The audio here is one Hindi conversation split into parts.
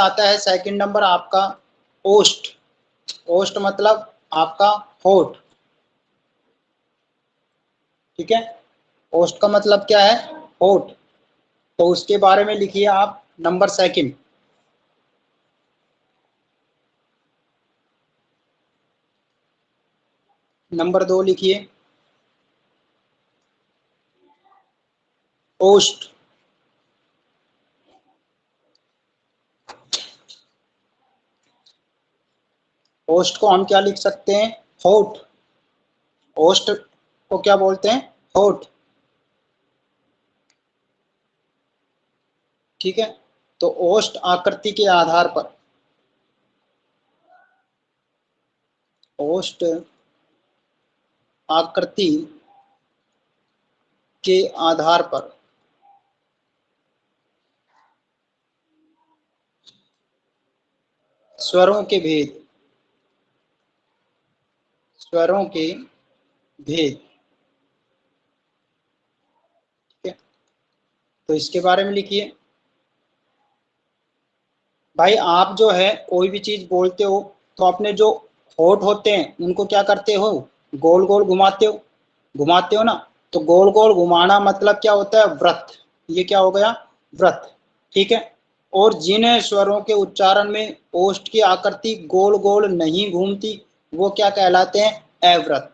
आता है सेकंड नंबर आपका ओष्ठ। ओष्ठ मतलब आपका होठ, ठीक है। ओष्ठ का मतलब क्या है? होठ। तो उसके बारे में लिखिए आप नंबर सेकंड। नंबर 2 लिखिए ओष्ठ। ओष्ठ को हम क्या लिख सकते हैं? होठ। ओष्ठ को क्या बोलते हैं? होठ, ठीक है। तो ओष्ठ आकृति के आधार पर, ओष्ठ आकृति के आधार पर स्वरों के भेद, स्वरों के भेद, ठीक है। तो इसके बारे में लिखिए। भाई आप जो है कोई भी चीज बोलते हो तो अपने जो होठ होते हैं उनको क्या करते हो? गोल गोल घुमाते हो, घुमाते हो ना। तो गोल गोल घुमाना मतलब क्या होता है? व्रत। ये क्या हो गया? व्रत, ठीक है। और जिन स्वरों के उच्चारण में ओष्ठ की आकृति गोल गोल नहीं घूमती वो क्या कहलाते हैं? अव्रत,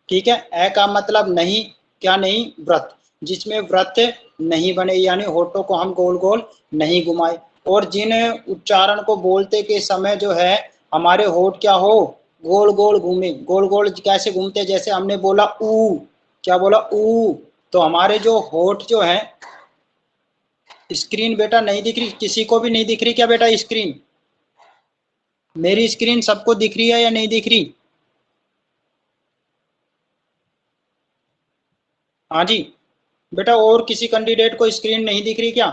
ठीक है। अ का मतलब नहीं, क्या नहीं? व्रत। जिसमें व्रत नहीं बने, यानी होठों को हम गोल गोल नहीं घुमाए। और जिन उच्चारण को बोलते के समय जो है हमारे होठ क्या हो? गोल गोल घूमे। गोल गोल कैसे घूमते? जैसे हमने बोला ऊ, क्या बोला? ऊ। तो हमारे जो होठ जो है, स्क्रीन बेटा नहीं दिख रही? किसी को भी नहीं दिख रही क्या बेटा स्क्रीन? मेरी स्क्रीन सबको दिख रही है या नहीं दिख रही? हाँ जी बेटा, और किसी कैंडिडेट को स्क्रीन नहीं दिख रही क्या?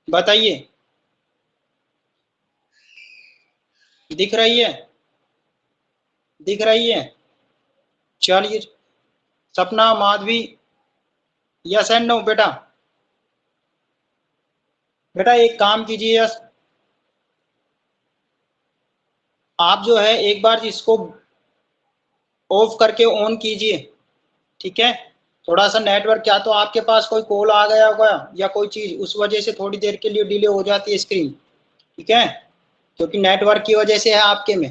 बताइए। दिख रही है? दिख रही है? चलिए। सपना, माधवी, यस एंड नो बेटा? बेटा एक काम कीजिए, यस। आप जो है एक बार इसको ऑफ करके ऑन कीजिए, ठीक है। थोड़ा सा नेटवर्क, क्या तो आपके पास कोई कॉल आ गया होगा या कोई चीज, उस वजह से थोड़ी देर के लिए डिले हो जाती है स्क्रीन, ठीक है। क्योंकि नेटवर्क की वजह से है आपके में।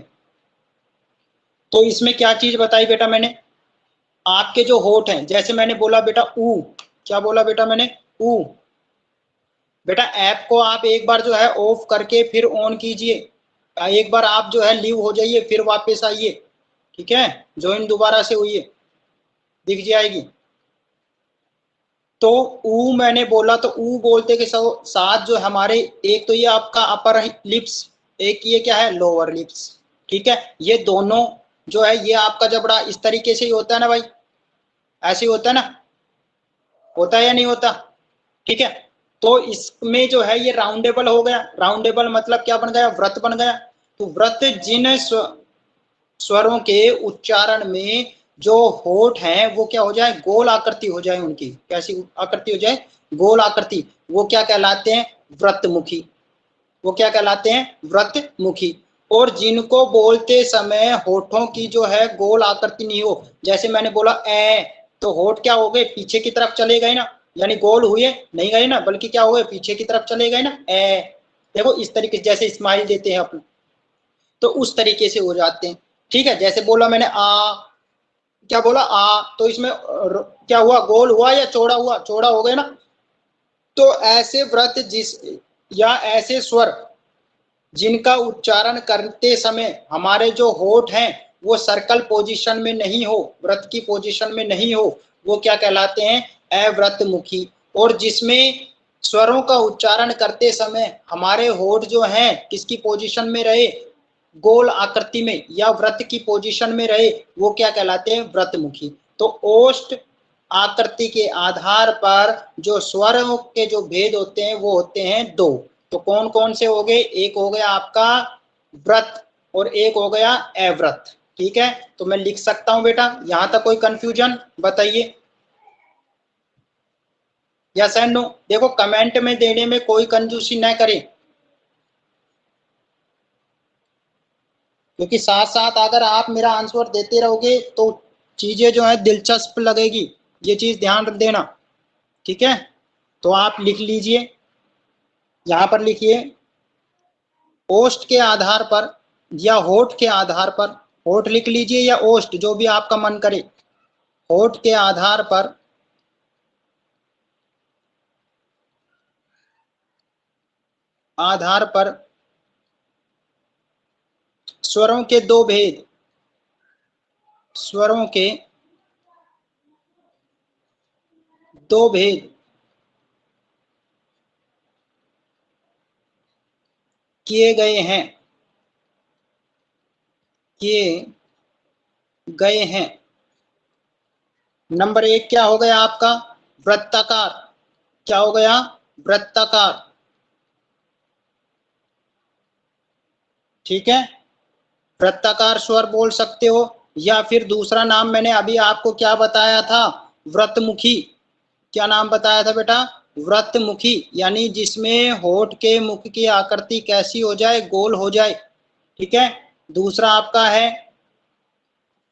तो इसमें क्या चीज बताई बेटा मैंने? आपके जो होठ हैं, जैसे मैंने बोला बेटा ऊ, क्या बोला बेटा मैंने? ऊ। बेटा ऐप को आप एक बार जो है ऑफ करके फिर ऑन कीजिए। एक बार आप जो है लीव हो जाइए, फिर वापस आइए, ठीक है। ज्वाइन दोबारा से हुई, दिख जाएगी। तो ऊ मैंने बोला, तो ऊ बोलते के साथ जो हमारे, एक तो ये आपका अपर लिप्स, एक ये क्या है? लोअर लिप्स, ठीक है। ये दोनों जो है ये आपका जबड़ा इस तरीके से ही होता है ना भाई? ऐसे ही होता है ना? होता है या नहीं होता? ठीक है। तो इसमें जो है ये राउंडेबल हो गया। राउंडेबल मतलब क्या बन गया? व्रत बन गया। तो व्रत जिन स्वरों के उच्चारण में जो होठ हैं वो क्या हो जाए? गोल आकृति हो जाए। उनकी कैसी आकृति हो जाए? गोल आकृति। वो क्या कहलाते हैं? व्रतमुखी। वो क्या कहलाते हैं? व्रतमुखी। और जिनको बोलते समय होठों की जो है गोल आकृति नहीं हो, जैसे मैंने बोला ए, तो होठ क्या हो गए? पीछे की तरफ चले गए ना, यानी गोल हुए नहीं गए ना, बल्कि क्या हुए? पीछे की तरफ चले गए ना। ए देखो इस तरीके से, जैसे स्माइल देते हैं अपन, तो उस तरीके से हो जाते हैं, ठीक है। जैसे बोला मैंने आ, क्या बोला? आ, तो इसमें क्या हुआ? गोल हुआ या चौड़ा हुआ? चौड़ा हो गया ना। तो ऐसे व्रत जिस, या ऐसे स्वर जिनका उच्चारण करते समय हमारे जो होठ हैं वो सर्कल पोजीशन में नहीं हो, व्रत की पोजीशन में नहीं हो, वो क्या कहलाते हैं? अव्रतमुखी। और जिसमें स्वरों का उच्चारण करते समय हमारे होठ जो हैं किसकी पोजीशन में रहे? गोल आकृति में या व्रत की पोजीशन में रहे, वो क्या कहलाते हैं? व्रतमुखी। तो ओष्ठ आकृति के आधार पर जो स्वरों के जो भेद होते हैं वो होते हैं दो। तो कौन कौन से हो गए? एक हो गया आपका व्रत और एक हो गया अव्रत, ठीक है। तो मैं लिख सकता हूं बेटा, यहां तक कोई कंफ्यूजन बताइए? Yes and no. देखो कमेंट में देने में कोई कंजूसी न करें, क्योंकि साथ साथ अगर आप मेरा आंसर देते रहोगे तो चीजें जो है दिलचस्प लगेगी, ये चीज ध्यान देना। ठीक है, तो आप लिख लीजिए, यहां पर लिखिए ओस्ट के आधार पर या होठ के आधार पर, होठ लिख लीजिए या ओस्ट, जो भी आपका मन करे, होठ के आधार पर स्वरों के दो भेद, स्वरों के दो भेद किए गए हैं। नंबर एक क्या हो गया आपका? वृत्ताकार। क्या हो गया? वृत्ताकार। ठीक है, वृत्ताकार स्वर बोल सकते हो, या फिर दूसरा नाम मैंने अभी आपको क्या बताया था? व्रतमुखी। क्या नाम बताया था बेटा? व्रतमुखी, यानी जिसमें होठ के मुख की आकृति कैसी हो जाए? गोल हो जाए। ठीक है, दूसरा आपका है,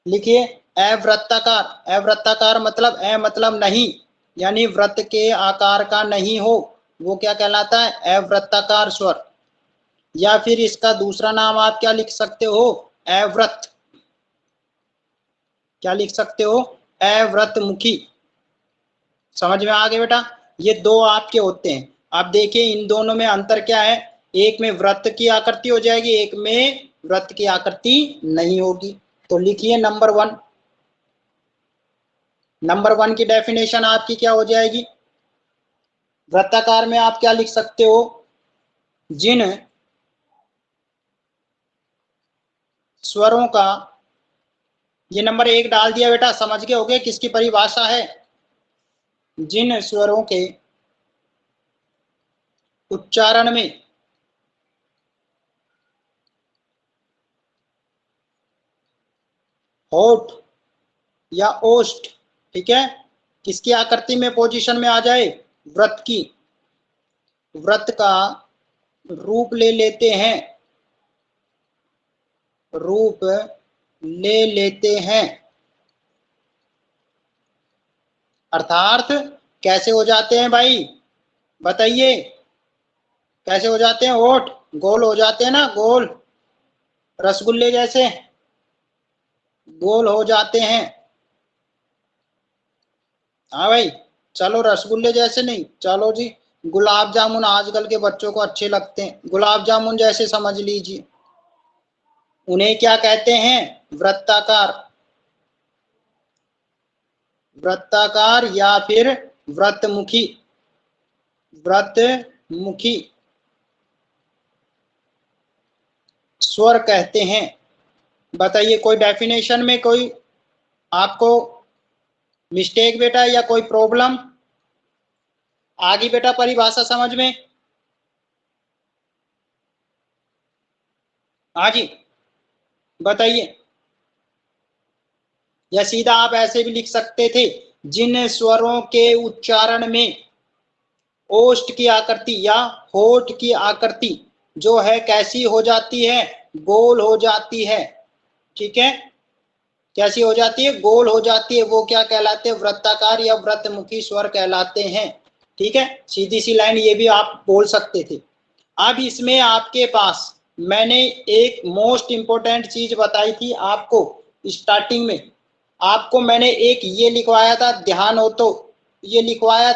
लिखिए अवृत्ताकार। अवृत्ताकार मतलब अ मतलब नहीं, यानी वृत्त के आकार का नहीं हो, वो क्या कहलाता है? अवृत्ताकार स्वर। या फिर इसका दूसरा नाम आप क्या लिख सकते हो? अवृत्त। क्या लिख सकते हो? अवृतमुखी। समझ में आ गया बेटा? ये दो आपके होते हैं। आप देखिए इन दोनों में अंतर क्या है, एक में वृत्त की आकृति हो जाएगी, एक में वृत्त की आकृति नहीं होगी। तो लिखिए नंबर वन। नंबर वन की डेफिनेशन आपकी क्या हो जाएगी? वृत्ताकार में आप क्या लिख सकते हो? जिन स्वरों का, ये नंबर एक डाल दिया बेटा, समझ गए होगे किसकी परिभाषा है? जिन स्वरों के उच्चारण में होठ या ओष्ठ, ठीक है, किसकी आकृति में पोजीशन में आ जाए? वृत्त की, वृत्त का रूप ले लेते हैं, रूप ले लेते हैं। अर्थात कैसे हो जाते हैं भाई? बताइए, कैसे हो जाते हैं? होठ गोल हो जाते हैं ना, गोल, रसगुल्ले जैसे गोल हो जाते हैं। हाँ भाई, चलो रसगुल्ले जैसे नहीं, चलो जी गुलाब जामुन आजकल के बच्चों को अच्छे लगते हैं, गुलाब जामुन जैसे समझ लीजिए। उन्हें क्या कहते हैं? वृत्ताकार। वृत्ताकार या फिर व्रतमुखी, व्रतमुखी स्वर कहते हैं। बताइए कोई डेफिनेशन में कोई आपको मिस्टेक बेटा, या कोई प्रॉब्लम? आगे बेटा परिभाषा समझ में? हाँ जी, बताइए। या सीधा आप ऐसे भी लिख सकते थे, जिन स्वरों के उच्चारण में ओष्ठ की आकृति या होठ की आकृति जो है कैसी हो जाती है? गोल हो जाती है। ठीक है, कैसी हो जाती है? गोल हो जाती है। वो क्या कहलाते हैं? वृत्ताकार या व्रतमुखी स्वर कहलाते हैं। ठीक है, सीधी सी लाइन ये भी आप बोल सकते थे। अब इसमें आपके पास मैंने एक मोस्ट इंपोर्टेंट चीज बताई थी आपको स्टार्टिंग में, आपको मैंने एक ये लिखवाया था, ध्यान हो तो, ये लिखवाया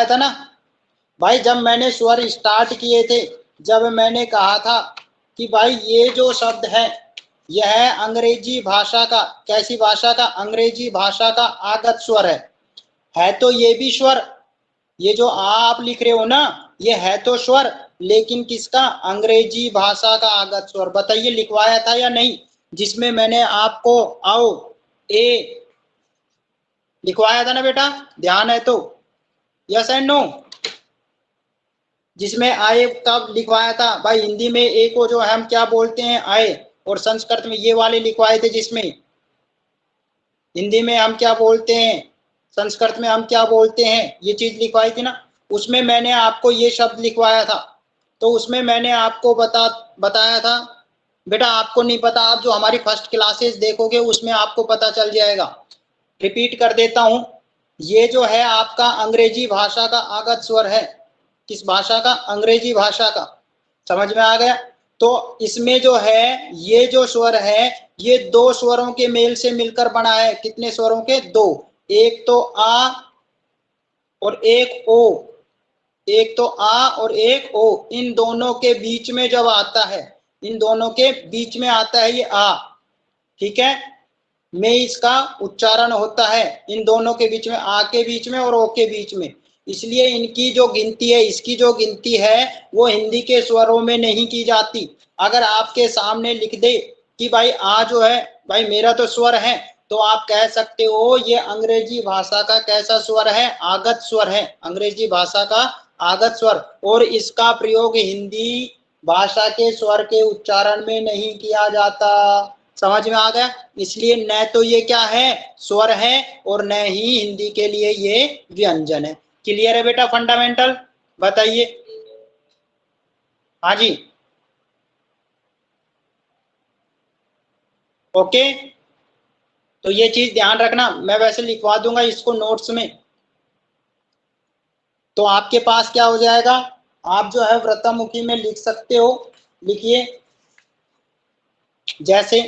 था ना भाई? जब मैंने स्वर स्टार्ट किए थे, जब मैंने कहा था कि भाई ये जो शब्द है यह है अंग्रेजी भाषा का, कैसी भाषा का? अंग्रेजी भाषा का आगत स्वर है तो ये भी स्वर, ये जो आप लिख रहे हो ना, ये है तो स्वर, लेकिन किसका? अंग्रेजी भाषा का आगत स्वर। बताइए लिखवाया था या नहीं? जिसमें मैंने आपको आओ ए लिखवाया था ना बेटा, ध्यान है तो? Yes and no. जिसमें आए कब लिखवाया था भाई? हिंदी में ए को जो है हम क्या बोलते हैं? आए। और संस्कृत में ये वाले लिखवाए थे, जिसमें हिंदी में हम क्या बोलते हैं? संस्कृत में हम क्या बोलते हैं, ये चीज लिखवाई थी ना, उसमें मैंने आपको ये शब्द लिखवाया था। तो उसमें मैंने आपको बताया था बेटा, आपको नहीं पता, आप जो हमारी फर्स्ट क्लासेस देखोगे उसमें आपको पता चल जाएगा। रिपीट कर देता हूं, ये जो है आपका अंग्रेजी भाषा का आगत स्वर है। किस भाषा का? अंग्रेजी भाषा का। समझ में आ गया? तो इसमें जो है ये जो स्वर है ये दो स्वरों के मेल से मिलकर बना है। कितने स्वरों के? दो। एक तो आ और एक ओ, एक तो आ और एक ओ, इन दोनों के बीच में जब आता है, इन दोनों के बीच में आता है ये आ, ठीक है, में इसका उच्चारण होता है, इन दोनों के बीच में, आ के बीच में और ओ के बीच में। इसलिए इनकी जो गिनती है, इसकी जो गिनती है वो हिंदी के स्वरों में नहीं की जाती। अगर आपके सामने लिख दे कि भाई आ जो है भाई मेरा तो स्वर है, तो आप कह सकते हो ये अंग्रेजी भाषा का कैसा स्वर है? आगत स्वर है, अंग्रेजी भाषा का आगत स्वर। और इसका प्रयोग हिंदी भाषा के स्वर के उच्चारण में नहीं किया जाता। समझ में आ गया? इसलिए न तो ये क्या है? स्वर है, और न ही हिंदी के लिए ये व्यंजन है। क्लियर है बेटा? फंडामेंटल बताइए। हाँ जी, ओके। तो ये चीज ध्यान रखना, मैं वैसे लिखवा दूंगा इसको नोट्स में। तो आपके पास क्या हो जाएगा, आप जो है व्रतमुखी में लिख सकते हो। लिखिए, जैसे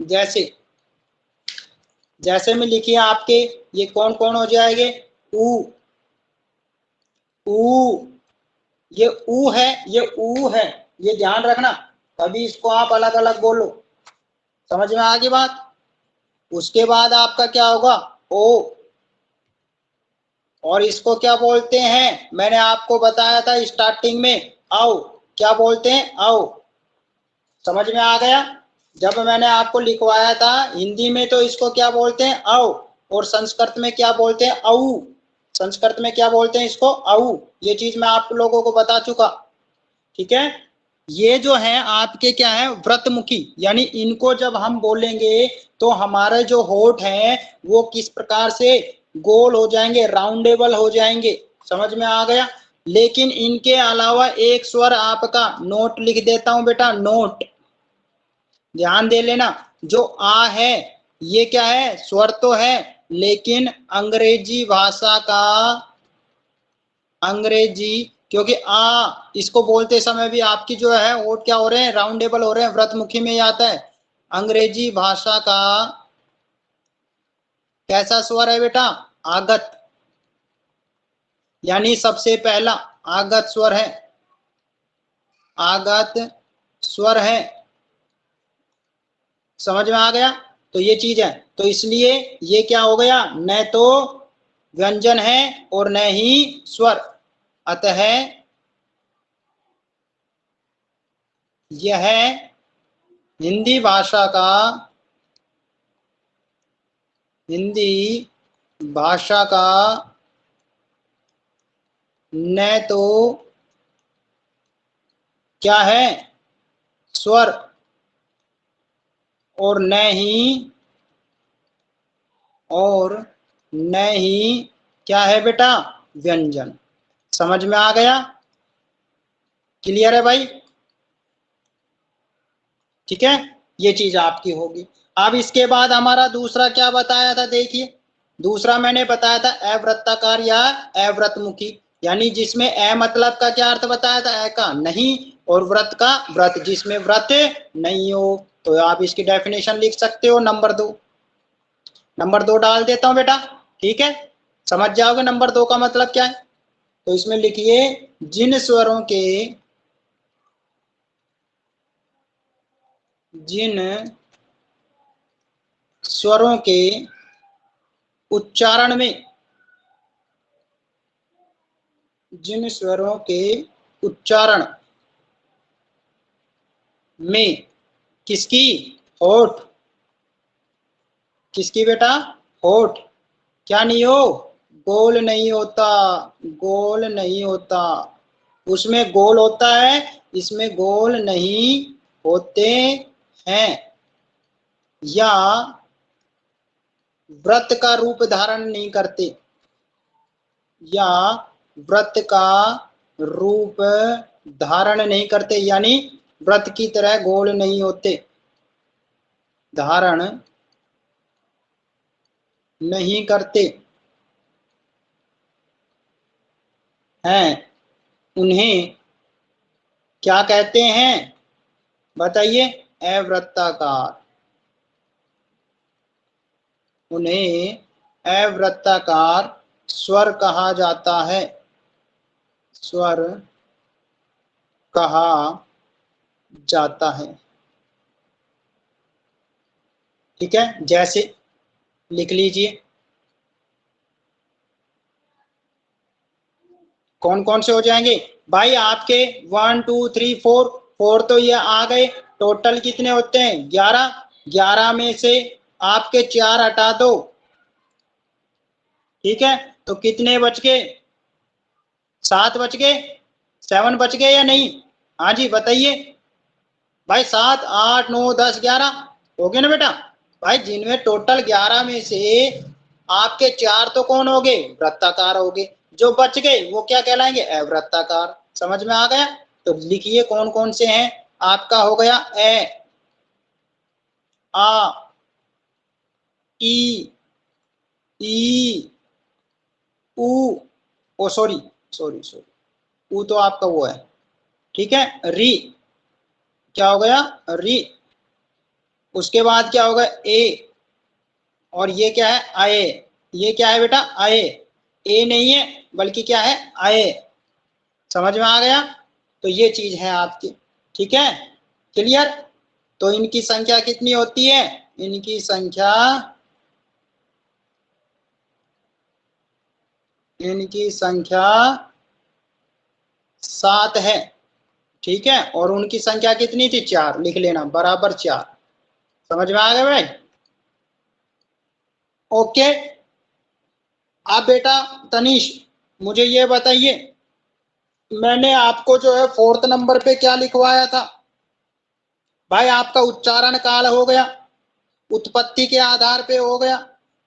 जैसे जैसे में लिखिए आपके, ये कौन कौन हो जाएंगे? ऊ, ऊ, ये ऊ है, ये ऊ है, ये ध्यान रखना, कभी इसको आप अलग अलग बोलो। समझ में आ गई बात? उसके बाद आपका क्या होगा? ओ, और इसको क्या बोलते हैं? मैंने आपको बताया था स्टार्टिंग में, आओ। क्या बोलते हैं? आओ। समझ में आ गया? जब मैंने आपको लिखवाया था हिंदी में तो इसको क्या बोलते हैं? आओ। और संस्कृत में क्या बोलते हैं? औ। संस्कृत में क्या बोलते हैं इसको? औ। ये चीज मैं आप लोगों को बता चुका, ठीक है। ये जो है आपके क्या है? व्रतमुखी, यानी इनको जब हम बोलेंगे तो हमारे जो होठ हैं वो किस प्रकार से गोल हो जाएंगे, राउंडेबल हो जाएंगे। समझ में आ गया? लेकिन इनके अलावा एक स्वर आपका, नोट लिख देता हूं बेटा, नोट, ध्यान दे लेना। जो आ है ये क्या है? स्वर तो है, लेकिन अंग्रेजी भाषा का, अंग्रेजी, क्योंकि आ इसको बोलते समय भी आपकी जो है होठ क्या हो रहे हैं? राउंडेबल हो रहे हैं, व्रतमुखी में ही आता है। अंग्रेजी भाषा का कैसा स्वर है बेटा? आगत, यानी सबसे पहला आगत स्वर है, आगत स्वर है। समझ में आ गया? तो ये चीज है, तो इसलिए ये क्या हो गया? न तो व्यंजन है और न ही स्वर, अतः यह हिंदी भाषा का, हिंदी भाषा का न तो क्या है? स्वर, और न ही, और न ही क्या है बेटा? व्यंजन। समझ में आ गया? क्लियर है भाई? ठीक है, ये चीज आपकी होगी। अब इसके बाद हमारा दूसरा क्या बताया था, देखिए। दूसरा मैंने बताया था अवृत्ताकार या अव्रतमुखी, यानी जिसमें अ मतलब का क्या अर्थ बताया था? अ का नहीं, और व्रत का व्रत, जिसमें व्रत नहीं हो। तो आप इसकी डेफिनेशन लिख सकते हो, नंबर 2, नंबर 2 डाल देता हूं बेटा, ठीक है, समझ जाओगे नंबर 2 का मतलब क्या है। तो इसमें लिखिए, जिन स्वरों के, जिन स्वरों के उच्चारण में, जिन स्वरों के उच्चारण में, किसकी? होठ, किसकी बेटा? होठ क्या नहीं हो? गोल नहीं होता, गोल नहीं होता। उसमें गोल होता है, इसमें गोल नहीं होते हैं या व्रत का रूप धारण नहीं करते, या व्रत का रूप धारण नहीं करते, यानी व्रत की तरह गोल नहीं होते, धारण नहीं करते हैं, उन्हें क्या कहते हैं बताइए? अवृत्ताकार। उन्हें अवृत्ताकार स्वर कहा जाता है, स्वर कहा जाता है। ठीक है, जैसे लिख लीजिए कौन कौन से हो जाएंगे भाई आपके 1 2 3 4, 4 तो ये आ गए। टोटल कितने होते हैं? 11। 11 में से आपके 4 हटा दो, ठीक है, तो कितने बच गए? 7 बच गए, 7 बच गए या नहीं? हाँ जी बताइए भाई। 7 8 9 10 11 हो गए ना बेटा? भाई जिनमें टोटल 11 में से आपके 4 तो कौन हो गए? वृत्ताकार हो गए। जो बच गए वो क्या कहलाएंगे? अवृत्ताकार। समझ में आ गया? तो लिखिए कौन कौन से हैं। आपका हो गया ए, आ, ई, ई, उ, ओ सॉरी सॉरी सॉरी, उ तो आपका वो है, ठीक है। री, क्या हो गया? री। उसके बाद क्या होगा? ए, और ये क्या है? आए। ये क्या है बेटा? आए। ए नहीं है बल्कि क्या है? आए। समझ में आ गया? तो ये चीज है आपकी, ठीक है, क्लियर। तो इनकी संख्या कितनी होती है? इनकी संख्या, इनकी संख्या 7 है, ठीक है। और उनकी संख्या कितनी थी? 4। लिख लेना, बराबर 4। समझ में आ गया भाई? ओके। अब बेटा तनीश मुझे ये बताइए, मैंने आपको जो है 4th नंबर पे क्या लिखवाया था भाई? आपका उच्चारण काल हो गया, उत्पत्ति के आधार पे हो गया,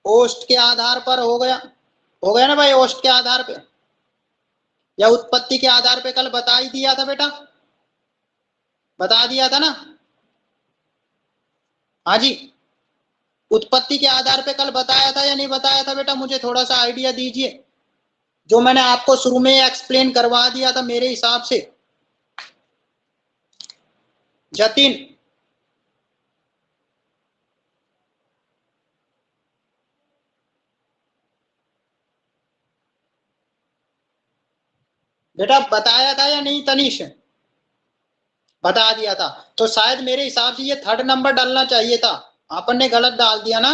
ओष्ठ के आधार पर हो गया ना भाई? ओष्ठ के आधार पे या उत्पत्ति के आधार पे कल बता ही दिया था बेटा, बता दिया था ना? हाँ जी। उत्पत्ति के आधार पे कल बताया था या नहीं बताया था बेटा? मुझे थोड़ा सा आइडिया दीजिए, जो मैंने आपको शुरू में एक्सप्लेन करवा दिया था मेरे हिसाब से। जतिन, बेटा बताया था या नहीं? तनिष बता दिया था, तो शायद मेरे हिसाब से ये 3rd नंबर डालना चाहिए था, अपन ने गलत डाल दिया ना?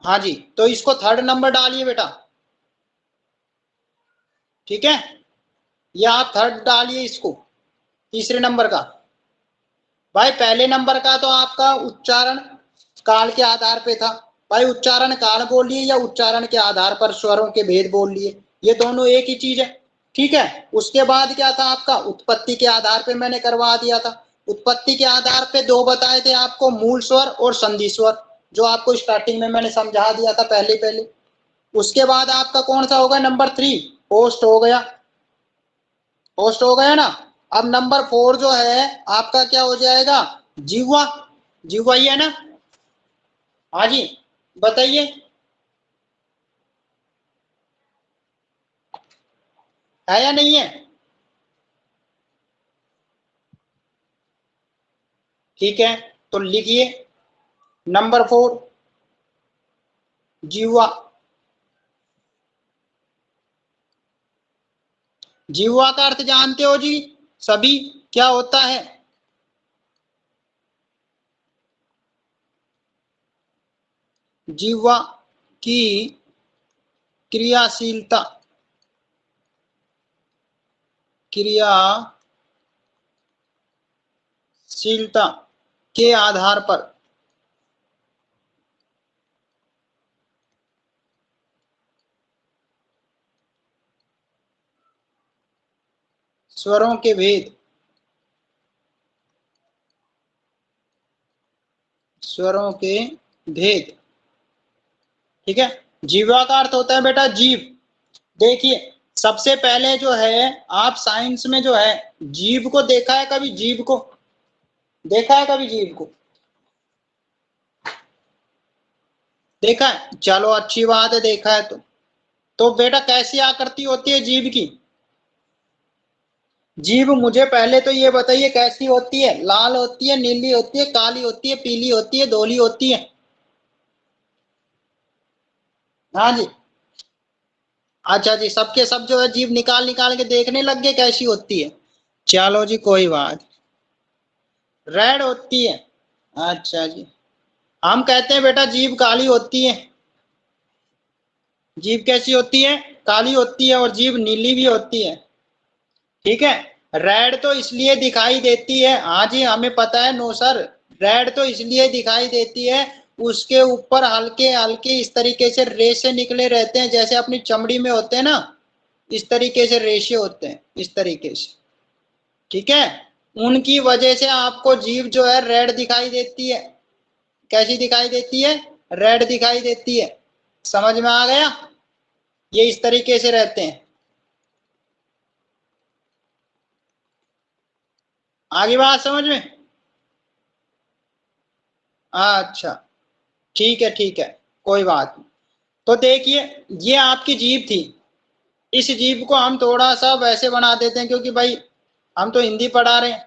हाँ जी, तो इसको 3rd नंबर डालिए बेटा, ठीक है। या आप 3rd डालिए इसको, तीसरे नंबर का। भाई पहले नंबर का तो आपका उच्चारण काल के आधार पे था। भाई उच्चारण काल बोल लिए या उच्चारण के आधार पर स्वरों के भेद बोल लिए, ये दोनों एक ही चीज है, ठीक है। उसके बाद क्या था आपका? उत्पत्ति के आधार पे मैंने करवा दिया था। उत्पत्ति के आधार पे 2 बताए थे आपको, मूल स्वर और संधि स्वर, जो आपको स्टार्टिंग में मैंने समझा दिया था पहले पहले। उसके बाद आपका कौन सा होगा? नंबर 3 पोस्ट हो गया, पोस्ट हो गया ना। अब नंबर 4 जो है आपका क्या हो जाएगा? जीवा। जीवा ही है ना? हाँ जी बताइए। है या नहीं है? ठीक है, तो लिखिए नंबर 4 जीवा। जीवा का अर्थ जानते हो जी सभी, क्या होता है? जीवा की क्रियाशीलता, क्रियाशीलता के आधार पर स्वरों के भेद, स्वरों के भेद, ठीक है। जीवा का अर्थ होता है बेटा जीव। देखिए सबसे पहले जो है आप साइंस में जो है जीव को देखा है कभी? जीव को देखा है कभी? जीव को देखा है? चलो अच्छी बात है, देखा है तो बेटा कैसी आकृति होती है जीव की? जीभ मुझे पहले तो ये बताइए कैसी होती है? लाल होती है, नीली होती है, काली होती है, पीली होती है, धोली होती है? हाँ जी। अच्छा जी, सबके सब जो है जीभ निकाल निकाल के देखने लग गए कैसी होती है। चलो जी कोई बात। रेड होती है। अच्छा जी। हम कहते हैं बेटा जीभ काली होती है। जीभ कैसी होती है? काली होती है, और जीभ नीली भी होती है, ठीक है। रेड तो इसलिए दिखाई देती है, हाँ जी हमें पता है नो सर, रेड तो इसलिए दिखाई देती है उसके ऊपर हल्के हल्के इस तरीके से रेशे निकले रहते हैं, जैसे अपनी चमड़ी में होते हैं ना, इस तरीके से रेशे होते हैं इस तरीके से, ठीक है। उनकी वजह से आपको जीभ जो है रेड दिखाई देती है। कैसी दिखाई देती है? रेड दिखाई देती है। समझ में आ गया? ये इस तरीके से रहते हैं। आगे बात समझ में? अच्छा ठीक है ठीक है, कोई बात नहीं। तो देखिए ये आपकी जीभ थी। इस जीभ को हम थोड़ा सा वैसे बना देते हैं, क्योंकि भाई हम तो हिंदी पढ़ा रहे हैं,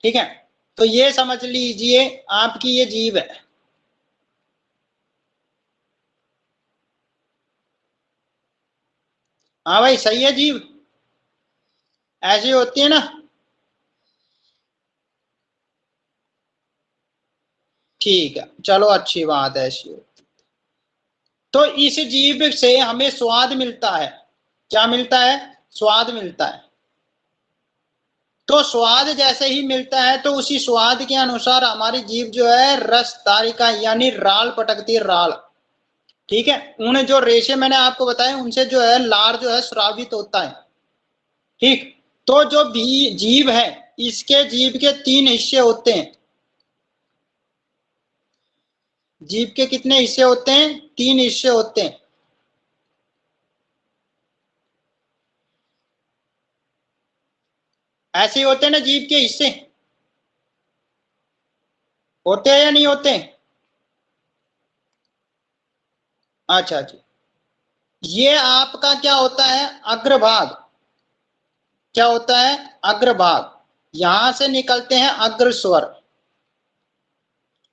ठीक है। तो ये समझ लीजिए आपकी ये जीभ है। हाँ भाई सही है, जीभ ऐसी होती है ना। ठीक है चलो अच्छी बात है, ऐसी होती। तो इस जीभ से हमें स्वाद मिलता है। क्या मिलता है? स्वाद मिलता है। तो स्वाद जैसे ही मिलता है तो उसी स्वाद के अनुसार हमारी जीभ जो है रस तारिका यानी राल पटकती है, राल, ठीक है। उन जो रेशे मैंने आपको बताए उनसे जो है लार जो है स्रावित होता है, ठीक। तो जो भी जीभ है इसके जीभ के तीन हिस्से होते हैं। जीभ के कितने हिस्से होते हैं? तीन हिस्से होते हैं। ऐसे होते हैं ना जीभ के हिस्से, होते हैं या नहीं होते? अच्छा जी। ये आपका क्या होता है? अग्रभाग। क्या होता है? अग्रभाग। यहां से निकलते हैं अग्र स्वर,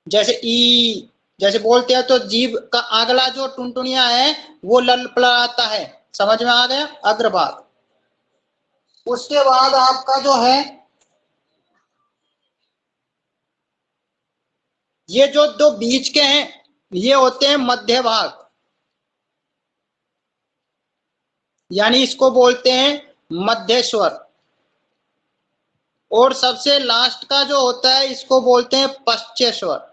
जैसे ई, जैसे बोलते हैं तो जीभ का अगला जो टुनटुनिया है वो ललपलाता है। समझ में आ गया? अग्रभाग। उसके बाद आपका जो है ये जो दो बीच के हैं ये होते हैं मध्य भाग, यानी इसको बोलते हैं मध्य स्वर। और सबसे लास्ट का जो होता है इसको बोलते हैं पश्च स्वर।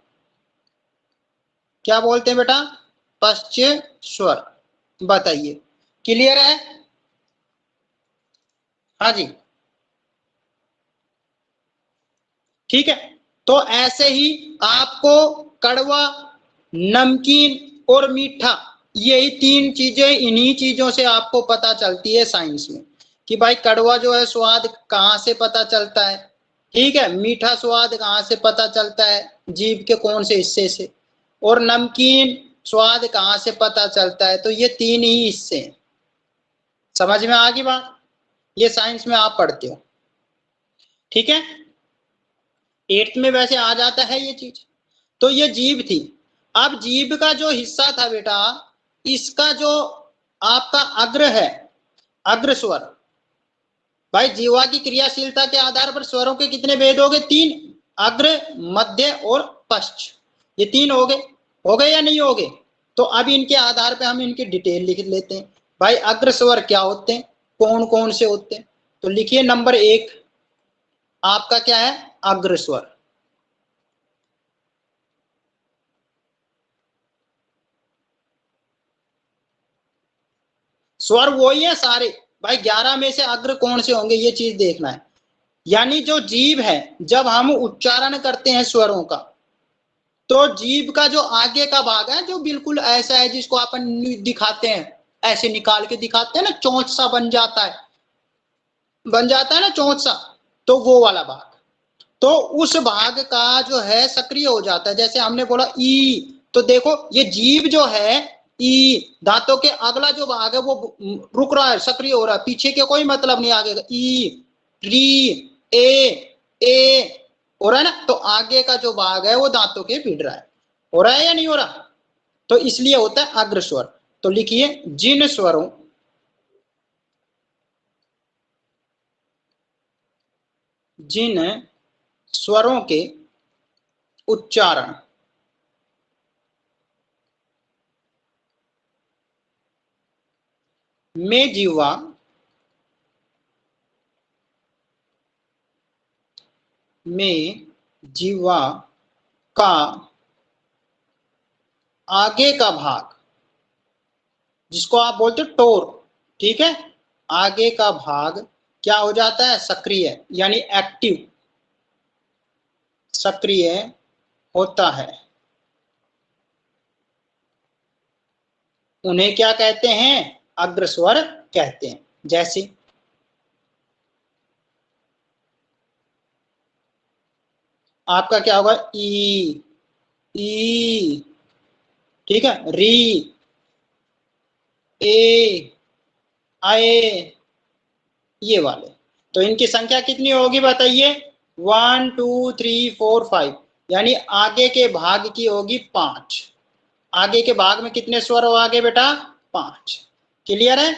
क्या बोलते हैं बेटा? पश्च स्वर। बताइए, क्लियर है? हाँ जी, ठीक है। तो ऐसे ही आपको कड़वा, नमकीन और मीठा, यही तीन चीजें, इन्हीं चीजों से आपको पता चलती है साइंस में कि भाई कड़वा जो है स्वाद कहाँ से पता चलता है, ठीक है। मीठा स्वाद कहाँ से पता चलता है? जीभ के कौन से हिस्से से। और नमकीन स्वाद कहाँ से पता चलता है? तो ये तीन ही हिस्से हैं। समझ में आ गई बात? ये साइंस में आप पढ़ते हो, ठीक है। एट्थ में वैसे आ जाता है ये चीज। तो ये जीभ थी। अब जीभ का जो हिस्सा था बेटा, इसका जो आपका अग्र है, अग्र स्वर, भाई जीवा की क्रियाशीलता के आधार पर स्वरों के कितने भेद हो गए? तीन। अग्र, मध्य और पश्च, ये तीन हो गए। हो गए या नहीं हो गए? तो अब इनके आधार पर हम इनकी डिटेल लिख लेते हैं। भाई अग्र स्वर क्या होते हैं, कौन कौन से होते हैं? तो लिखिए नंबर एक आपका क्या है? अग्र स्वर। स्वर वही है सारे, भाई 11 में से अग्र कौन से होंगे, ये चीज देखना है। यानी जो जीभ है, जब हम उच्चारण करते हैं स्वरों का, तो जीभ का जो आगे का भाग है, जो बिल्कुल ऐसा है जिसको अपन दिखाते हैं, ऐसे निकाल के दिखाते हैं ना, चोंच सा बन जाता है ना चोंच सा, तो वो वाला भाग, तो उस भाग का जो है सक्रिय हो जाता है। जैसे हमने बोला ई, तो देखो ये जीभ जो है, ई दांतों के अगला जो भाग है वो रुक रहा है, सक्रिय हो रहा है, पीछे के कोई मतलब नहीं आगे का। ई, री, ए हो रहा है ना, तो आगे का जो भाग है वो दांतों के भिड़ रहा है। हो रहा है या नहीं हो रहा? तो इसलिए होता है अग्र स्वर। तो लिखिए, जिन स्वरों के उच्चारण में जीवा का आगे का भाग, जिसको आप बोलते हो टोर, ठीक है, आगे का भाग क्या हो जाता है, सक्रिय, यानी एक्टिव, सक्रिय होता है। उन्हें क्या कहते हैं, अग्रस्वर कहते हैं। जैसे आपका क्या होगा, ई, ठीक है, री, ए, आए, ये वाले। तो इनकी संख्या कितनी होगी बताइए, 1 2 3 4 5, यानी आगे के भाग की होगी 5। आगे के भाग में कितने स्वर हो आगे बेटा, 5। क्लियर है?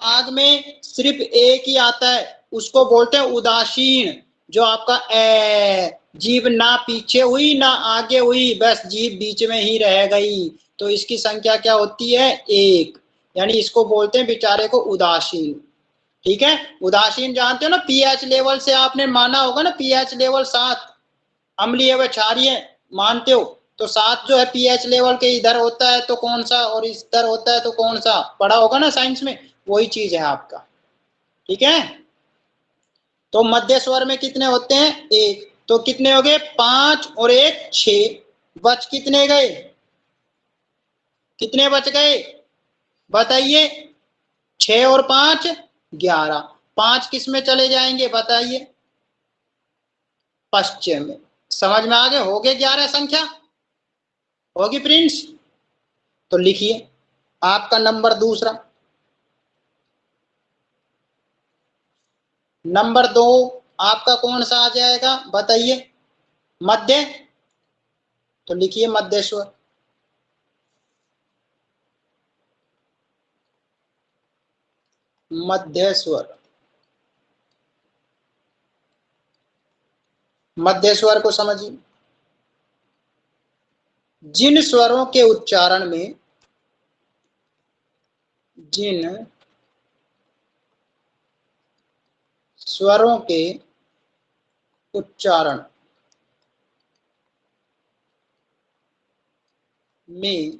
भाग में सिर्फ एक ही आता है, उसको बोलते हैं उदासीन। जो आपका ए, जीभ ना पीछे हुई ना आगे हुई, बस जीभ बीच में ही रह गई, तो इसकी संख्या क्या होती है, 1। यानी इसको बोलते हैं बेचारे को उदासीन। ठीक है, उदासीन जानते हो ना, पीएच लेवल से आपने माना होगा ना, पीएच लेवल 7, अम्लीय व क्षारीय मानते हो, तो 7 जो है पीएच लेवल के इधर होता है तो कौन सा, और इधर होता है तो कौन सा, पढ़ा होगा ना साइंस में, वही चीज है आपका। ठीक है, तो मध्य स्वर में कितने होते हैं, 1, तो कितने हो गए, 5 और 1 6, बच कितने गए, कितने बच गए बताइए, 6 और 5 11, 5 किस में चले जाएंगे बताइए, पश्चिम में। समझ में आ गए, हो गए 11 संख्या, होगी प्रिंस? तो लिखिए आपका नंबर दूसरा, नंबर 2 आपका कौन सा आ जाएगा बताइए, मध्य। तो लिखिए मध्य स्वर, मध्य स्वर, मध्य स्वर को समझिए, जिन स्वरों के उच्चारण में, जिन स्वरों के उच्चारण में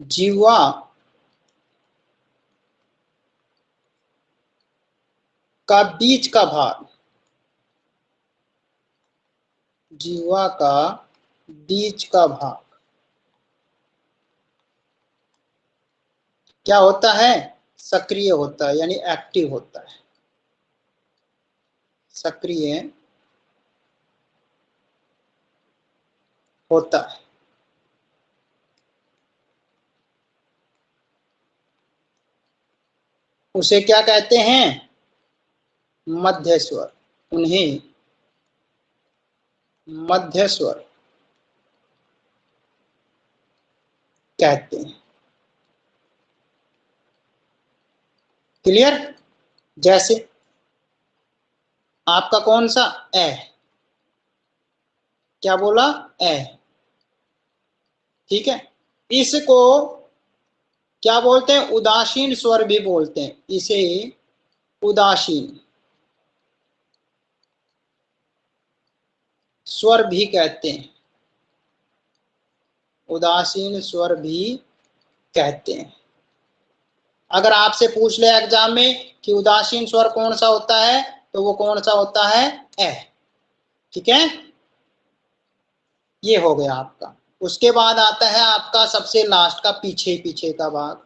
जीवा का बीच का भाग, जीवा का बीच का भाग क्या होता है, सक्रिय होता है, यानी एक्टिव होता है, सक्रिय होता है। उसे क्या कहते हैं, मध्य स्वर। उन्हें मध्य स्वर कहते हैं। क्लियर? जैसे आपका कौन सा, ए, क्या बोला, ए, ठीक है, इसको क्या बोलते हैं, उदासीन स्वर भी बोलते हैं, इसे उदासीन स्वर भी कहते हैं, उदासीन स्वर भी कहते हैं। अगर आपसे पूछ ले एग्जाम में कि उदासीन स्वर कौन सा होता है, तो वो कौन सा होता है, ए। ठीक है, ये हो गया आपका। उसके बाद आता है आपका सबसे लास्ट का पीछे पीछे का भाग,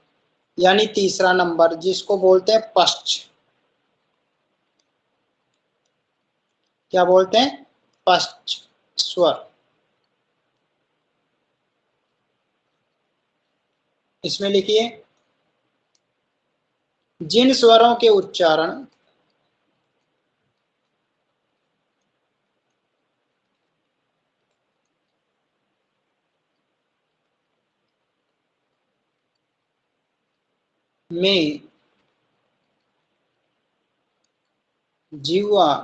यानी तीसरा नंबर, जिसको बोलते हैं पश्च। क्या बोलते हैं, पश्च स्वर। इसमें लिखिए, जिन स्वरों के उच्चारण में जीवा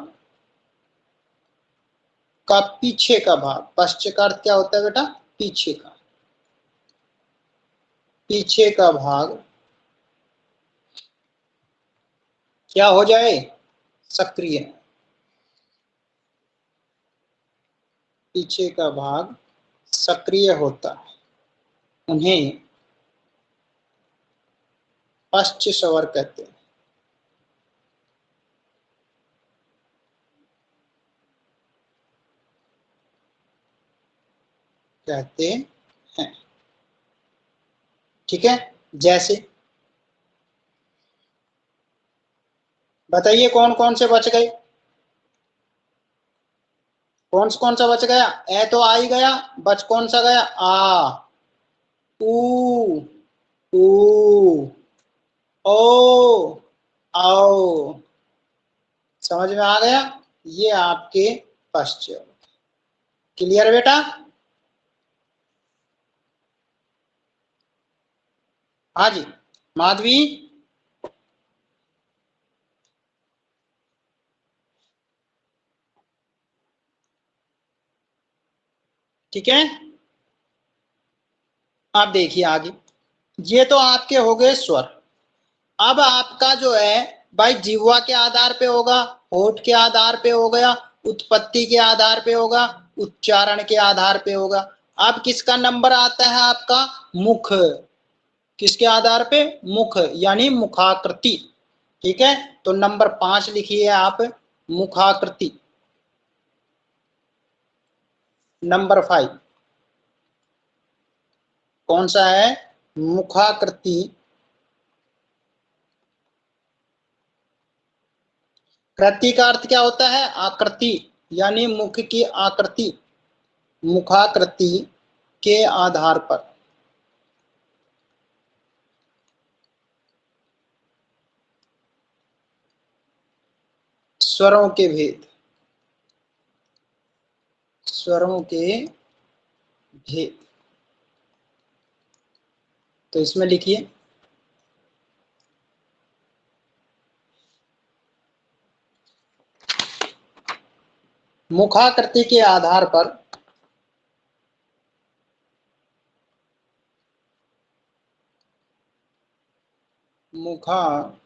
का पीछे का भाग, पश्च का अर्थ क्या होता है बेटा, पीछे का, पीछे का भाग क्या हो जाए, सक्रिय। पीछे का भाग सक्रिय होता है, उन्हें पश्च स्वर कहते हैं। कहते हैं, ठीक है। जैसे बताइए कौन कौन से बच गए, कौन सा बच गया, ए तो आ ही गया, बच कौन सा गया, आ, ऊ, ऊ, ओ, आओ। समझ में आ गया, ये आपके पश्चिम। क्लियर बेटा। हाँ जी माधवी। ठीक है, आप देखिए आगे, ये तो आपके हो गए स्वर। अब आपका जो है भाई जिह्वा के आधार पे होगा, होठ के आधार पे हो गया, उत्पत्ति के आधार पे होगा, उच्चारण के आधार पे होगा। अब किसका नंबर आता है आपका, मुख। किसके आधार पे, मुख, यानी मुखाकृति। ठीक है, तो नंबर 5 लिखिए आप, मुखाकृति। नंबर 5 कौन सा है, मुखाकृति। कृति का अर्थ क्या होता है, आकृति, यानी मुख की आकृति। मुखाकृति के आधार पर स्वरों के भेद, स्वरों के भेद। तो इसमें लिखिए, मुखाकृति के आधार पर मुखाकृति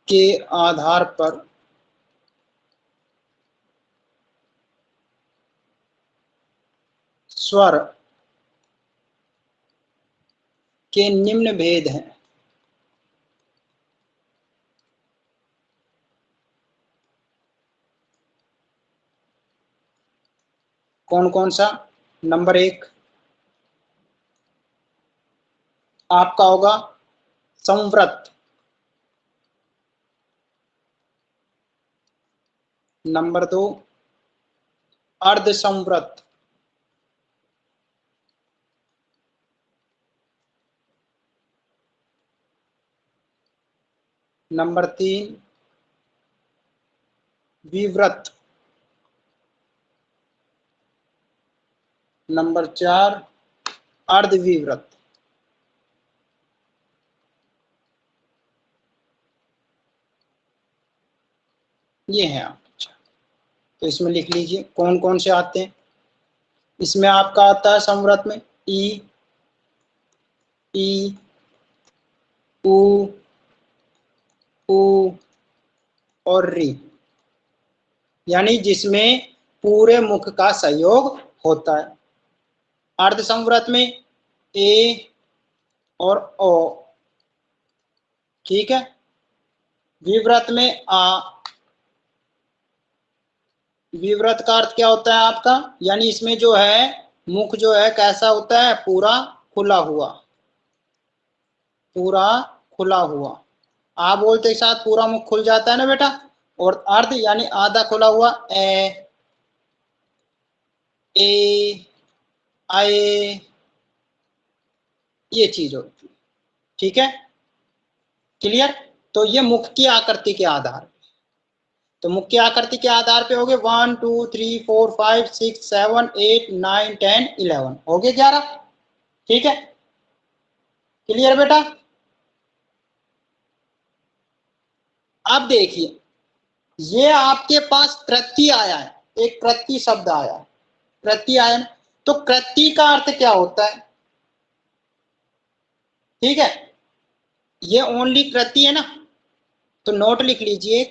के आधार पर स्वर के निम्न भेद हैं। कौन कौन सा, नंबर 1 आपका होगा संवृत। नंबर 2 अर्ध संवृत। नंबर 3 विव्रत। नंबर 4 अर्धविव्रत। ये है आप, अच्छा। तो इसमें लिख लीजिए कौन कौन से आते हैं। इसमें आपका आता है संवृत में ई, ई, उ, उ और री, यानी जिसमें पूरे मुख का सहयोग होता है। अर्ध संवृत में ए और ओ, ठीक है। विव्रत में आ। विव्रत का अर्थ क्या होता है आपका, यानी इसमें जो है मुख जो है कैसा होता है, पूरा खुला हुआ, पूरा खुला हुआ। आ बोलते के साथ पूरा मुख खुल जाता है ना बेटा। और अर्ध यानी आधा खुला हुआ, ए ए आए, ये चीज होती है, ठीक है, क्लियर। तो ये मुख की आकृति के आधार, तो मुख की आकृति के आधार पे हो गए 1 2 3 4 5 6 7 8 9 10 11, हो गए 11, ठीक है, क्लियर बेटा। अब देखिए ये आपके पास कृति आया है, एक कृति शब्द आया है, कृति आया है, तो कृति का अर्थ क्या होता है, ठीक है, ये ओनली कृति है ना, तो नोट लिख लीजिए।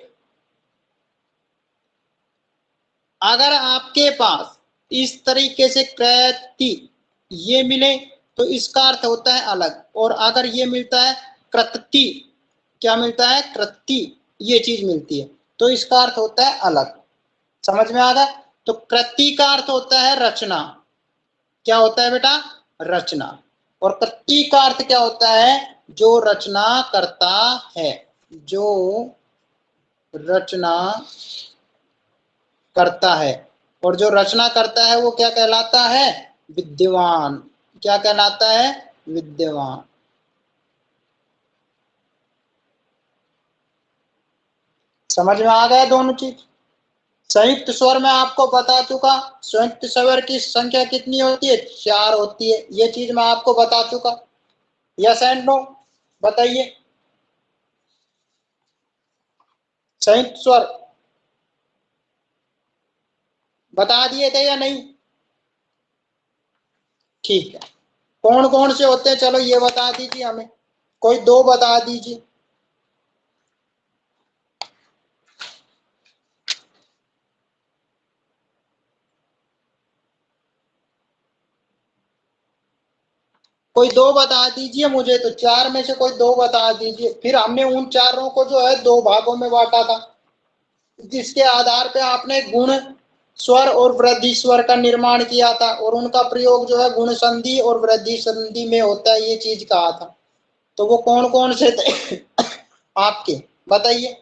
अगर आपके पास इस तरीके से कृति ये मिले तो इसका अर्थ होता है अलग, और अगर ये मिलता है कृति, क्या मिलता है, कृति, ये चीज मिलती है, तो इसका अर्थ होता है अलग। समझ में आ गया। तो कृति का अर्थ होता है रचना, क्या होता है बेटा, रचना। और कृति का अर्थ क्या होता है, जो रचना करता है, जो रचना करता है। और जो रचना करता है वो क्या कहलाता है, विद्यमान। क्या कहलाता है, विद्यमान। समझ में आ गया दोनों चीज। संयुक्त स्वर में आपको बता चुका, संयुक्त स्वर की संख्या कितनी होती है, 4 होती है, ये चीज मैं आपको बता चुका। यस एंड नो, बताइए। संयुक्त स्वर बता दिए थे या नहीं, ठीक है। कौन कौन से होते हैं, चलो ये बता दीजिए हमें, कोई 2 बता दीजिए। कोई 2 बता दीजिए मुझे, तो 4 में से कोई 2 बता दीजिए। फिर हमने उन चारों को जो है 2 भागों में बांटा था, जिसके आधार पे आपने गुण स्वर और वृद्धि स्वर का निर्माण किया था, और उनका प्रयोग जो है गुण संधि और वृद्धि संधि में होता है, ये चीज कहा था। तो वो कौन कौन से थे आपके, बताइए।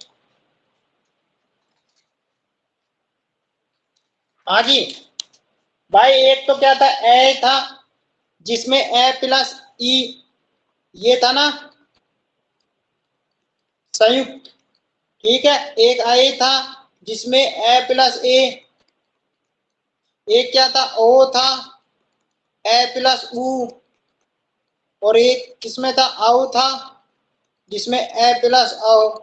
हाँ जी भाई, एक तो क्या था, ए था, जिसमें ए प्लस ई, ये था ना संयुक्त, ठीक है। एक ए था जिसमें ए प्लस ए, एक क्या था, ओ था, ए प्लस ऊ, और एक किसमें था, औ था, जिसमें ए प्लस औ।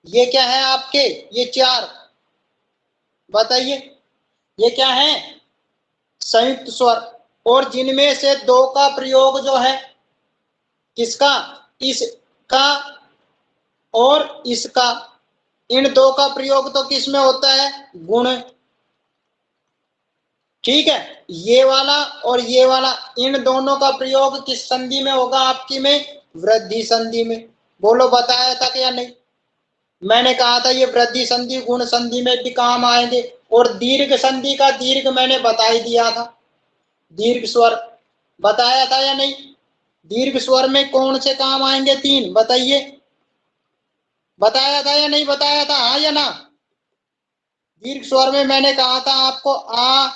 ये क्या है आपके, ये 4, बताइए, ये क्या है, संयुक्त स्वर। और जिनमें से 2 का प्रयोग जो है, किसका, इसका और इसका, इन 2 का प्रयोग तो किस में होता है, गुण, ठीक है। ये वाला और ये वाला, इन दोनों का प्रयोग किस संधि में होगा आपकी में, वृद्धि संधि में। बोलो बताया था क्या नहीं, मैंने कहा था ये वृद्धि संधि गुण संधि में भी काम आएंगे। और दीर्घ संधि का दीर्घ मैंने बता ही दिया था, दीर्घ स्वर बताया था या नहीं। दीर्घ स्वर में कौन से काम आएंगे, 3, बताइए, बताया था या नहीं बताया था, हाँ या ना। दीर्घ स्वर में मैंने कहा था आपको आ,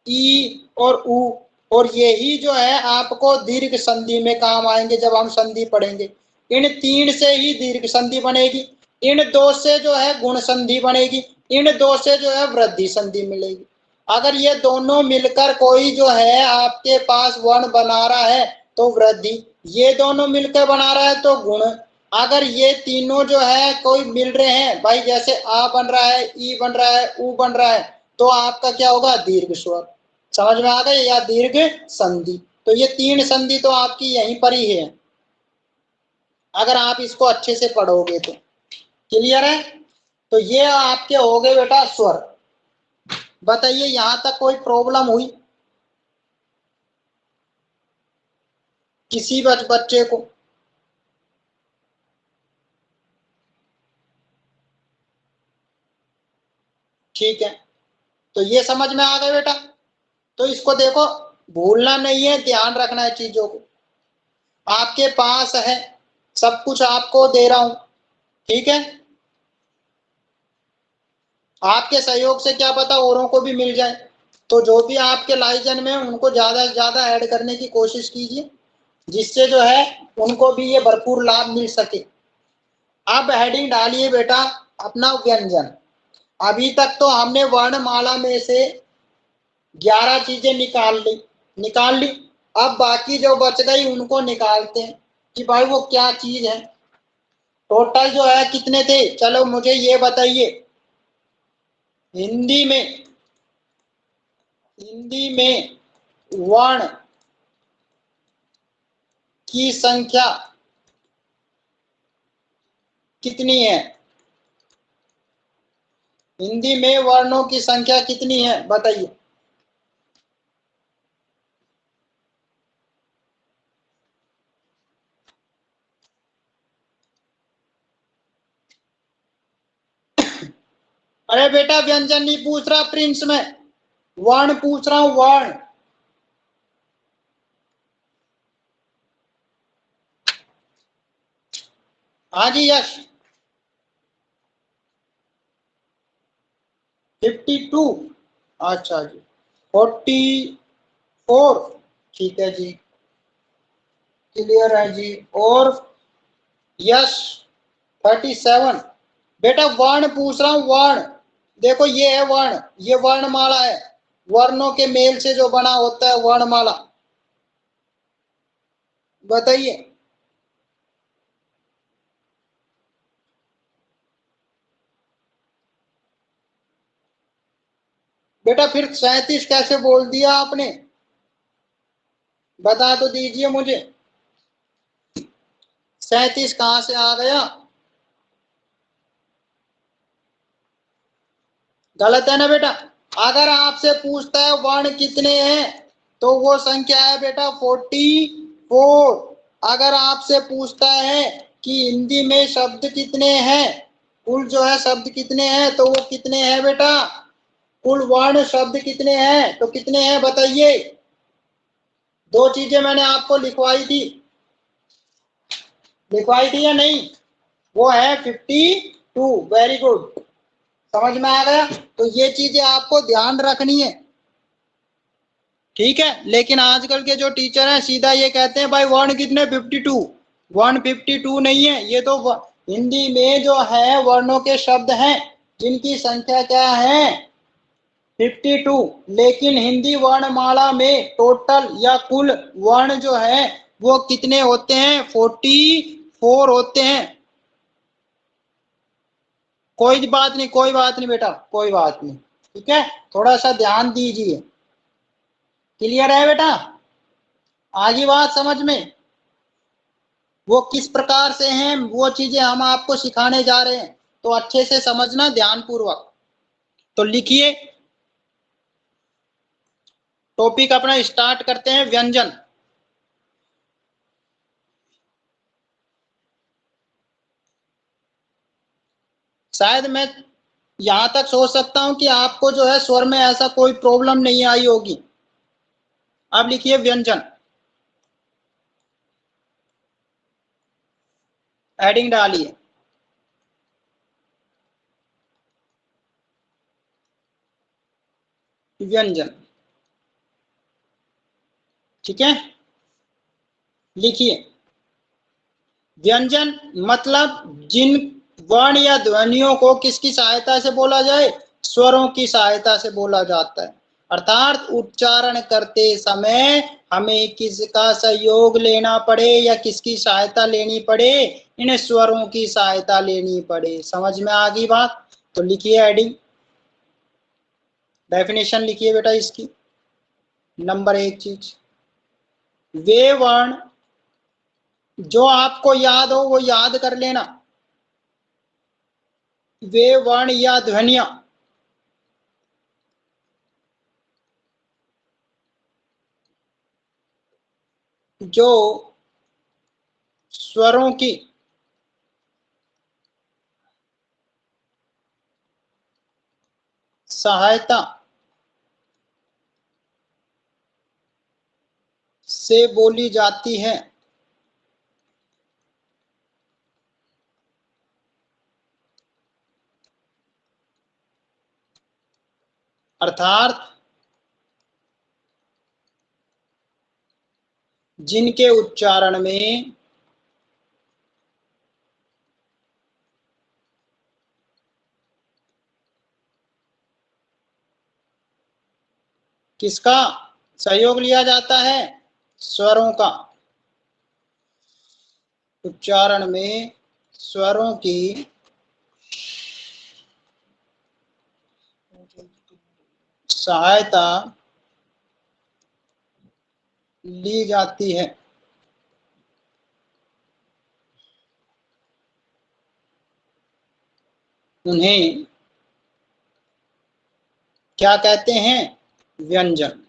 ई और उ, और यही जो है आपको दीर्घ संधि में काम आएंगे जब हम संधि पढ़ेंगे। इन 3 से ही दीर्घ संधि बनेगी, इन 2 से जो है गुण संधि बनेगी, इन 2 से जो है वृद्धि संधि मिलेगी। अगर ये दोनों मिलकर कोई जो है आपके पास वर्ण बना रहा है तो वृद्धि, ये दोनों मिलकर बना रहा है तो गुण। अगर ये तीनों जो है कोई मिल रहे हैं भाई, जैसे आ बन रहा है, ई बन रहा है, उ बन रहा है, तो आपका क्या होगा, दीर्घ स्वर। समझ में आ गए, या दीर्घ संधि। तो ये 3 संधि तो आपकी यहीं पर ही है, अगर आप इसको अच्छे से पढ़ोगे तो। क्लियर है। तो ये आपके हो गए बेटा स्वर। बताइए यहां तक कोई प्रॉब्लम हुई, किसी बच्चे को। ठीक है, तो ये समझ में आ गया बेटा। तो इसको देखो, भूलना नहीं है, ध्यान रखना है चीजों को। आपके पास है, सब कुछ आपको दे रहा हूं, ठीक है। आपके सहयोग से क्या पता औरों को भी मिल जाए। तो जो भी आपके लाइजन में उनको ज्यादा से ज्यादा ऐड करने की कोशिश कीजिए, जिससे जो है उनको भी ये भरपूर लाभ मिल सके। अब हेडिंग डालिए बेटा अपना व्यंजन। अभी तक तो हमने वर्णमाला में से 11 चीजें निकाल ली। अब बाकी जो बच गई उनको निकालते हैं कि भाई वो क्या चीज है। टोटल जो है कितने थे, चलो मुझे ये बताइए। हिंदी में वर्ण की संख्या कितनी है? हिंदी में वर्णों की संख्या कितनी है बताइए। अरे बेटा व्यंजन नहीं पूछ रहा प्रिंस में, वर्ण पूछ रहा हूं, वर्ण। हाँ जी यश। 52। अच्छा जी। 44। ठीक है जी, क्लियर है जी। और यश 37। बेटा वर्ण पूछ रहा हूं, वर्ण। देखो ये है वर्ण, ये वर्णमाला है। वर्णों के मेल से जो बना होता है वर्णमाला, बताइए। बेटा फिर 37 कैसे बोल दिया आपने, बता तो दीजिए मुझे। 37 कहां से आ गया? गलत है ना बेटा। अगर आपसे पूछता है वर्ण कितने हैं, तो वो संख्या है बेटा 44। अगर आपसे पूछता है कि हिंदी में शब्द कितने हैं, कुल जो है शब्द कितने हैं, तो वो कितने हैं बेटा? कुल वर्ण शब्द कितने हैं, तो कितने हैं बताइए। दो चीजें मैंने आपको लिखवाई थी या नहीं? वो है 52। वेरी गुड, समझ में आ गया। तो ये चीजें आपको ध्यान रखनी है, ठीक है। लेकिन आजकल के जो टीचर हैं सीधा ये कहते हैं भाई वर्ण कितने 52। वर्ण 52 नहीं है, ये तो हिंदी में जो है वर्णों के शब्द हैं जिनकी संख्या क्या है 52। लेकिन हिंदी वर्णमाला में टोटल या कुल वर्ण जो है वो कितने होते हैं 44 होते हैं। कोई बात नहीं, कोई बात नहीं बेटा, कोई बात नहीं, ठीक है। थोड़ा सा ध्यान दीजिए। क्लियर है बेटा, आगे बात समझ में। वो किस प्रकार से हैं वो चीजें हम आपको सिखाने जा रहे हैं, तो अच्छे से समझना ध्यान पूर्वक। तो लिखिए, टॉपिक अपना स्टार्ट करते हैं, व्यंजन। शायद मैं यहां तक सोच सकता हूं कि आपको जो है स्वर में ऐसा कोई प्रॉब्लम नहीं आई होगी। अब लिखिए व्यंजन, एडिंग डालिए। व्यंजन, ठीक है। लिखिए, व्यंजन मतलब जिन वर्ण या ध्वनियों को किसकी सहायता से बोला जाए, स्वरों की सहायता से बोला जाता है। अर्थात उच्चारण करते समय हमें किसका सहयोग लेना पड़े या किसकी सहायता लेनी पड़े, इन स्वरों की सहायता लेनी पड़े। समझ में आ गई बात? तो लिखिए एडिंग, डेफिनेशन लिखिए बेटा इसकी। नंबर 1 चीज, वे वर्ण, जो आपको याद हो वो याद कर लेना। वे वर्ण या ध्वनियां जो स्वरों की सहायता से बोली जाती है। अर्थात जिनके उच्चारण में किसका सहयोग लिया जाता है? स्वरों का। उच्चारण में स्वरों की सहायता ली जाती है। उन्हें क्या कहते हैं? व्यंजन।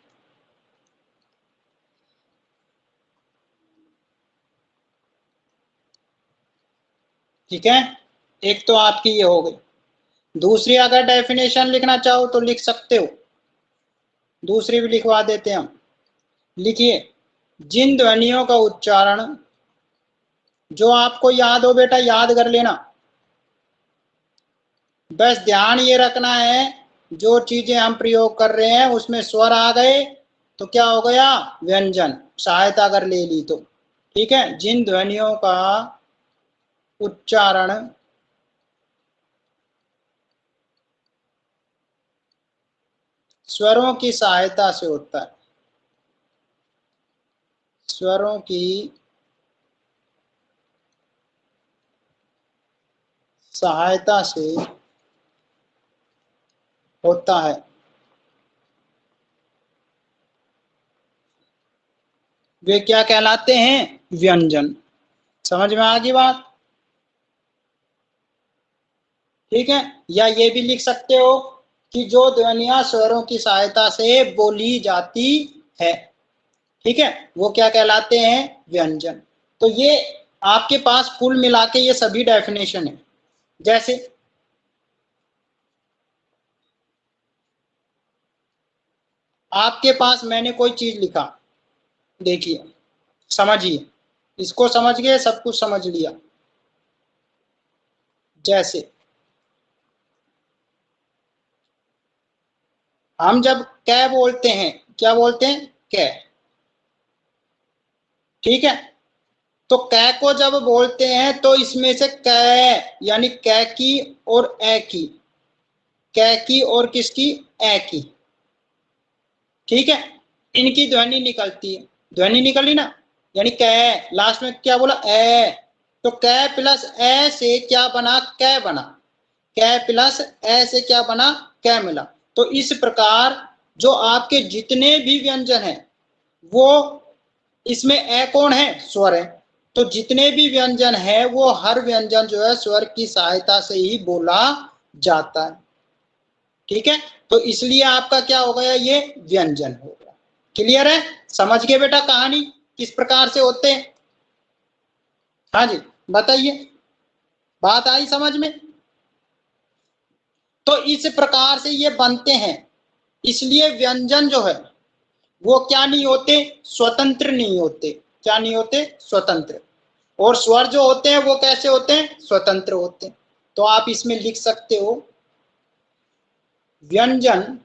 ठीक है, एक तो आपकी ये हो गई। दूसरी अगर डेफिनेशन लिखना चाहो तो लिख सकते हो, दूसरी भी लिखवा देते हैं हम। लिखिए, जिन ध्वनियों का उच्चारण, जो आपको याद हो बेटा याद कर लेना, बस ध्यान ये रखना है जो चीजें हम प्रयोग कर रहे हैं उसमें स्वर आ गए तो क्या हो गया? व्यंजन। सहायता अगर ले ली तो ठीक है। जिन ध्वनियों का उच्चारण स्वरों की सहायता से होता है, स्वरों की सहायता से होता है, वे क्या कहलाते हैं? व्यंजन। समझ में आ गई बात? ठीक है। या ये भी लिख सकते हो कि जो ध्वनियां स्वरों की सहायता से बोली जाती है, ठीक है, वो क्या कहलाते हैं? व्यंजन। तो ये आपके पास कुल मिला के ये सभी डेफिनेशन है। जैसे आपके पास मैंने कोई चीज लिखा, देखिए समझिए, इसको समझ गए, सब कुछ समझ लिया। जैसे हम जब कै बोलते हैं, क्या बोलते हैं? कै। ठीक है, तो कै को जब बोलते हैं तो इसमें से कै यानी कै की और ए की, कै की और किसकी? ए की। ठीक है, इनकी ध्वनि निकलती है, ध्वनि निकली ना, यानी कै। लास्ट में क्या बोला? ए। तो कै प्लस ए से क्या बना? कै बना। कै प्लस ए से क्या बना? कै मिला। तो इस प्रकार जो आपके जितने भी व्यंजन हैं वो, इसमें ए कौन है? स्वर है। तो जितने भी व्यंजन है वो हर व्यंजन जो है स्वर की सहायता से ही बोला जाता है। ठीक है, तो इसलिए आपका क्या हो गया? ये व्यंजन हो गया। क्लियर है? समझ गए बेटा कहानी किस प्रकार से होते हैं? हाँ जी, बताइए, बात आई समझ में? तो इस प्रकार से ये बनते हैं। इसलिए व्यंजन जो है वो क्या नहीं होते? स्वतंत्र नहीं होते। क्या नहीं होते? स्वतंत्र। और स्वर जो होते हैं वो कैसे होते हैं? स्वतंत्र होते हैं। तो आप इसमें लिख सकते हो, व्यंजन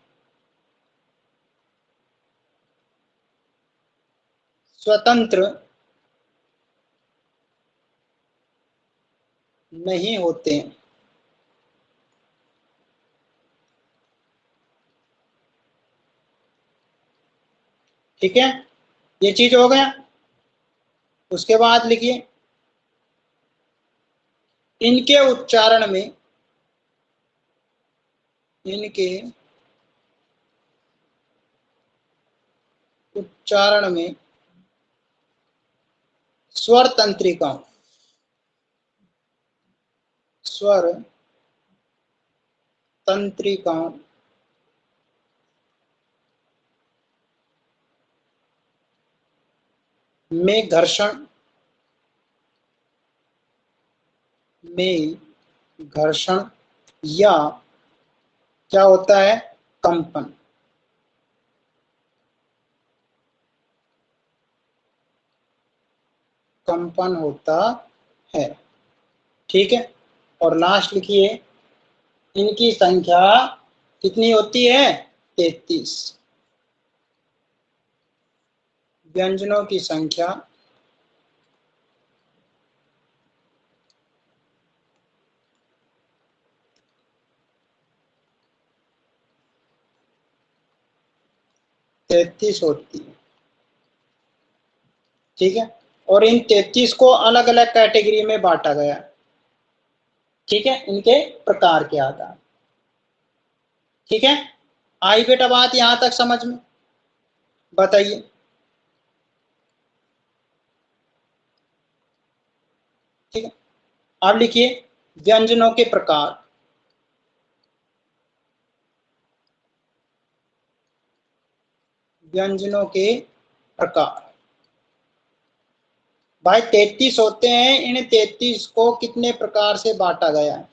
स्वतंत्र नहीं होते हैं। ठीक है, ये चीज हो गया। उसके बाद लिखिए, इनके उच्चारण में, इनके उच्चारण में स्वर तंत्रिका, स्वर तंत्रिकाओं में घर्षण में घर्षण या क्या होता है, कंपन। कंपन होता है, ठीक है। और लास्ट लिखिए, इनकी संख्या कितनी होती है, 33। व्यंजनों की संख्या 33 होती है, ठीक है। और इन 33 को अलग अलग कैटेगरी में बांटा गया, ठीक है, इनके प्रकार के आधार, ठीक है। आई बेटा बात यहां तक समझ में, बताइए। ठीक है, अब लिखिए व्यंजनों के प्रकार। व्यंजनों के प्रकार भाई 33 होते हैं, इन 33 को कितने प्रकार से बांटा गया है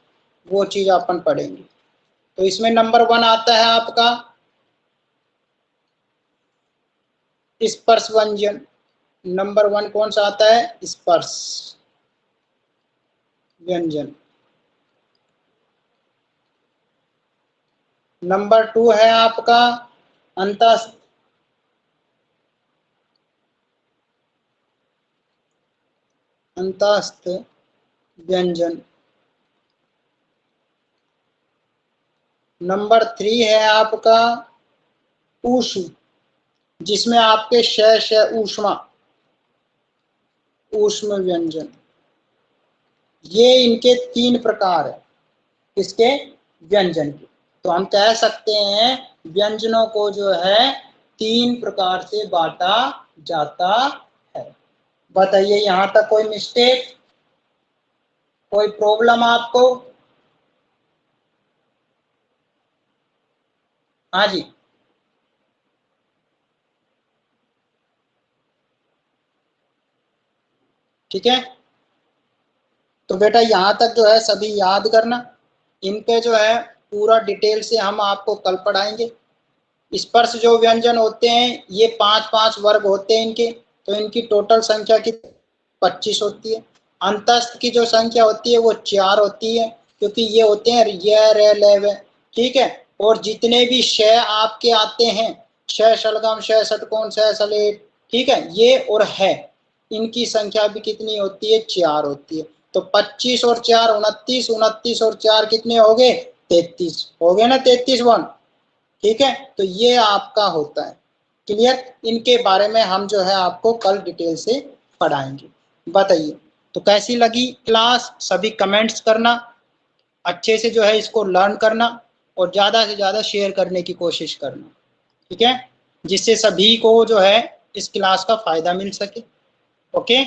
वो चीज अपन पढ़ेंगे। तो इसमें नंबर 1 आता है आपका स्पर्श व्यंजन। नंबर 1 कौन सा आता है, स्पर्श व्यंजन। नंबर 2 है आपका अंतस्थ। अंतस्थ व्यंजन। नंबर 3 है आपका ऊष्म, जिसमें आपके शेष है ऊष्मा, ऊष्म व्यंजन। ये इनके 3 प्रकार है, इसके व्यंजन के। तो हम कह सकते हैं व्यंजनों को जो है 3 प्रकार से बांटा जाता है। बताइए यहां तक कोई मिस्टेक, कोई प्रॉब्लम आपको? हाँ जी, ठीक है। तो बेटा यहां तक जो है सभी याद करना, इन पे जो है पूरा डिटेल से हम आपको कल पढ़ाएंगे। स्पर्श जो व्यंजन होते हैं ये 5-5 वर्ग होते हैं इनके, तो इनकी टोटल संख्या की 25 होती है। अंतस्थ की जो संख्या होती है वो 4 होती है, क्योंकि ये होते हैं य रे ले वे, ठीक है। और जितने भी शय आपके आते हैं, शय शलगम शय षटकोण शय सलेट, ठीक है, ये और है, इनकी संख्या भी कितनी होती है, 4 होती है। तो 25 और 4 29, 29 और 4 कितने हो गए, 33 हो गए ना, 33 वन, ठीक है। तो ये आपका होता है क्लियर। इनके बारे में हम जो है आपको कल डिटेल से पढ़ाएंगे। बताइए तो कैसी लगी क्लास, सभी कमेंट्स करना, अच्छे से जो है इसको लर्न करना और ज़्यादा से ज़्यादा शेयर करने की कोशिश करना, ठीक है, जिससे सभी को जो है इस क्लास का फ़ायदा मिल सके। ओके।